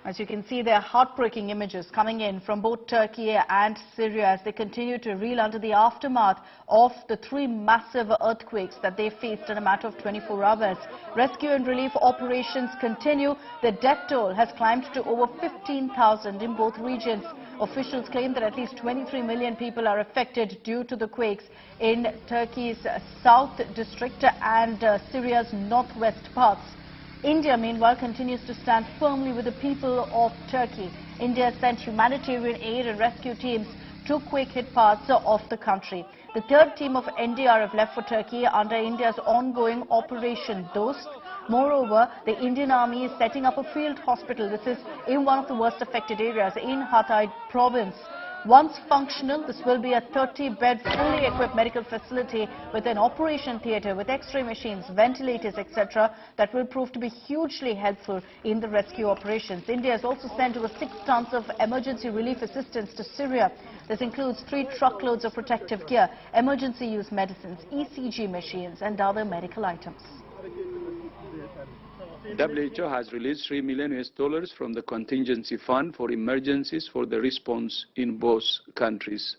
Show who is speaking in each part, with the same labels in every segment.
Speaker 1: As you can see, there are heartbreaking images coming in from both Turkey and Syria as they continue to reel under the aftermath of the 3 massive earthquakes that they faced in a matter of 24 hours. Rescue and relief operations continue. The death toll has climbed to over 15,000 in both regions. Officials claim that at least 23 million people are affected due to the quakes in Turkey's south district and Syria's northwest parts. India, meanwhile, continues to stand firmly with the people of Turkey. India sent humanitarian aid and rescue teams to quake-hit parts of the country. The 3rd team of NDRF left for Turkey under India's ongoing Operation Dost. Moreover, the Indian Army is setting up a field hospital. This is in one of the worst affected areas in Hatay province. Once functional, this will be a 30-bed, fully equipped medical facility with an operation theatre, with X-ray machines, ventilators, etc. that will prove to be hugely helpful in the rescue operations. India has also sent over 6 tons of emergency relief assistance to Syria. This includes 3 truckloads of protective gear, emergency use medicines, ECG machines and other medical items.
Speaker 2: WHO has released $3 million from the contingency fund for emergencies for the response in both countries.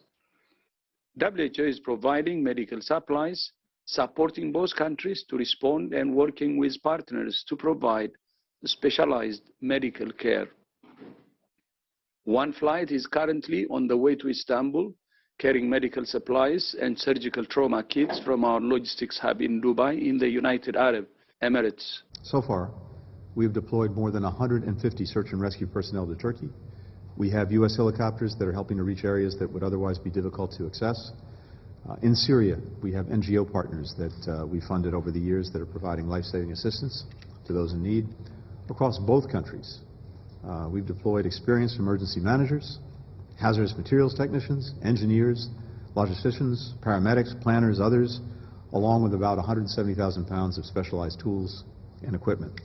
Speaker 2: WHO is providing medical supplies, supporting both countries to respond and working with partners to provide specialized medical care. One flight is currently on the way to Istanbul, carrying medical supplies and surgical trauma kits from our logistics hub in Dubai in the United Arab Emirates.
Speaker 3: So far, we've deployed more than 150 search and rescue personnel to Turkey. We have U.S. helicopters that are helping to reach areas that would otherwise be difficult to access. In Syria, we have NGO partners that we funded over the years that are providing life-saving assistance to those in need. Across both countries, we've deployed experienced emergency managers, hazardous materials technicians, engineers, logisticians, paramedics, planners, others, along with about 170,000 pounds of specialized tools and equipment.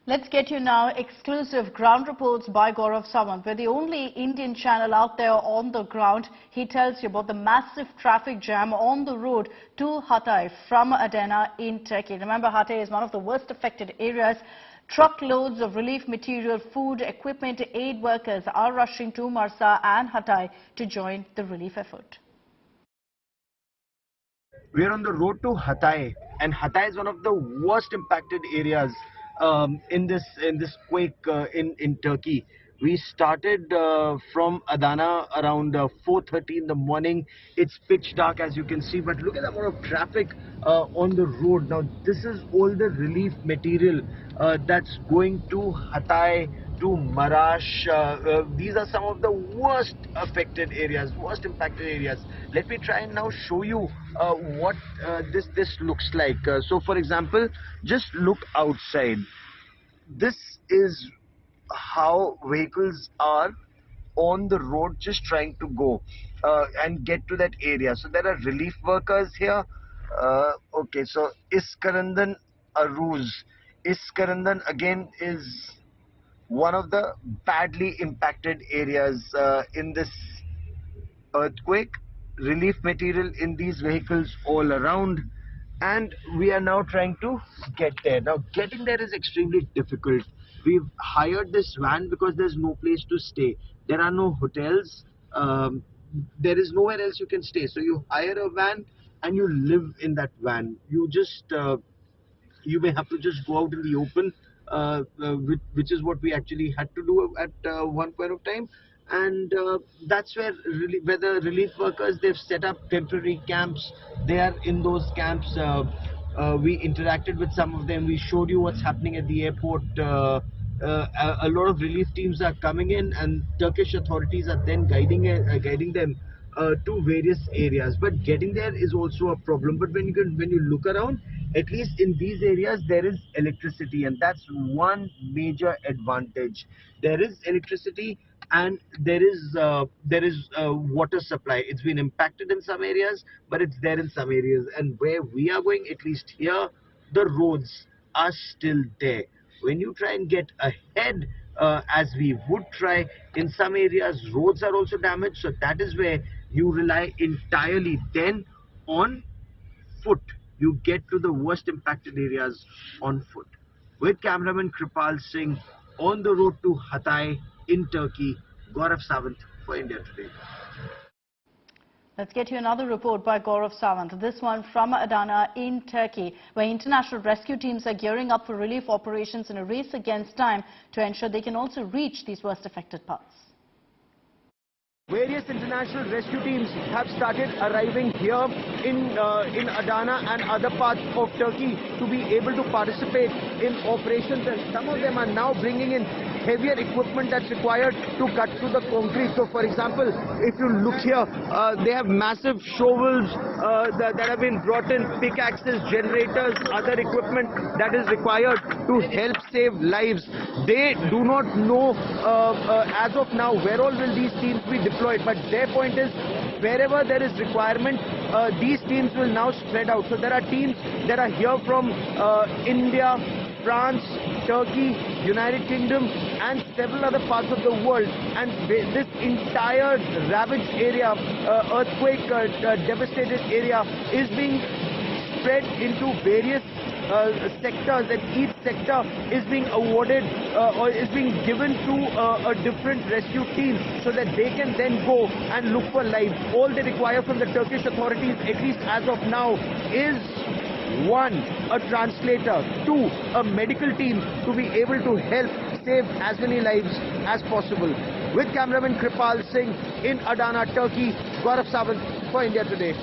Speaker 1: Let's get you now exclusive ground reports by Gaurav Sawant. We're the only Indian channel out there on the ground. He tells you about the massive traffic jam on the road to Hatay from Adana in Turkey. Remember, Hatay is one of the worst affected areas. Truckloads of relief material, food, equipment, aid workers are rushing to Marsa and Hatay to join the relief effort.
Speaker 4: We're on the road to Hatay, and Hatay is one of the worst impacted areas in this quake in Turkey. We started from Adana around 4:30 in the morning. It's pitch dark, as you can see, but look at the amount of traffic on the road. Now, this is all the relief material that's going to Hatay, to Marash. These are some of the worst affected areas, worst impacted areas. Let me try and now show you what this looks like. So, for example, just look outside. This is how vehicles are on the road, just trying to go and get to that area. So there are relief workers here. Okay, so Iskarandan Aruz. Iskarandan again is one of the badly impacted areas in this earthquake. Relief material in these vehicles all around, and we are now trying to get there. Now, getting there is extremely difficult. We've hired this van because there's no place to stay. There are no hotels. There is nowhere else you can stay. So you hire a van and you live in that van. You just you may have to just go out in the open, which is what we actually had to do at one point of time. And that's where the relief workers, they've set up temporary camps. They are in those camps. We interacted with some of them. We showed you what's happening at the airport. A lot of relief teams are coming in, and Turkish authorities are then guiding them to various areas. But getting there is also a problem. But when you look around, at least in these areas, there is electricity, and that's one major advantage. There is electricity, and there is water supply. It's been impacted in some areas, but it's there in some areas. And where we are going, at least here, the roads are still there. When you try and get ahead, as we would try, in some areas, roads are also damaged. So that is where you rely entirely then on foot. You get to the worst impacted areas on foot. with cameraman Kripal Singh on the road to Hatay in Turkey. Gaurav Sawant for India Today.
Speaker 1: Let's get you another report by Gaurav Sawant. This one from Adana in Turkey, where international rescue teams are gearing up for relief operations in a race against time to ensure they can also reach these worst affected parts.
Speaker 4: Various international rescue teams have started arriving here in Adana and other parts of Turkey to be able to participate in operations, and some of them are now bringing in heavier equipment that's required to cut through the concrete. So for example, if you look here, they have massive shovels that have been brought in, pickaxes, generators, other equipment that is required to help save lives. They do not know as of now where all will these teams be deployed, but their point is wherever there is requirement, these teams will now spread out. So there are teams that are here from India, France, Turkey, United Kingdom and several other parts of the world, and this entire ravaged area, earthquake devastated area is being spread into various sectors, and each sector is being awarded or is being given to a different rescue team so that they can then go and look for lives. All they require from the Turkish authorities, at least as of now, is 1, a translator, 2, a medical team to be able to help save as many lives as possible. With cameraman Kripal Singh in Adana, Turkey, Gaurav Sawant for India Today.